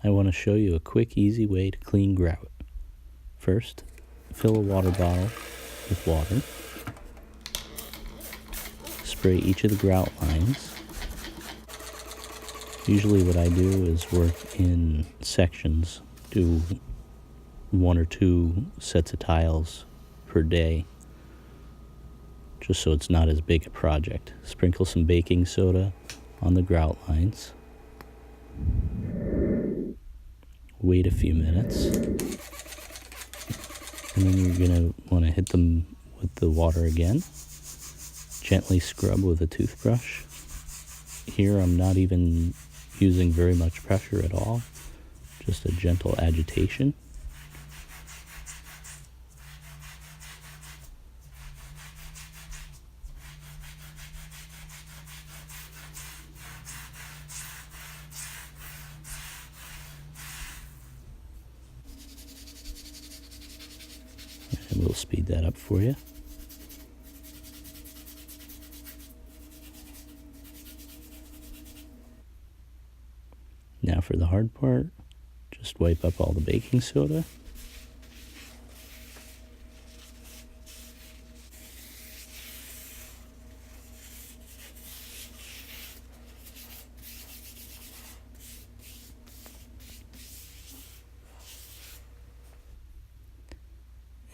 I want to show you a quick, easy way to clean grout. First, fill a water bottle with water. Spray each of the grout lines. Usually what I do is work in sections, do 1 or 2 sets of tiles per day, just so it's not as big a project. Sprinkle some baking soda on the grout lines. Wait a few minutes. And then you're going to want to hit them with the water again. Gently scrub with a toothbrush. Here I'm not even using very much pressure at all, just a gentle agitation. And we'll speed that up for you. Now for the hard part, just wipe up all the baking soda.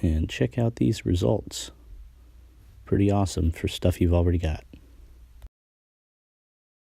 And check out these results. Pretty awesome for stuff you've already got.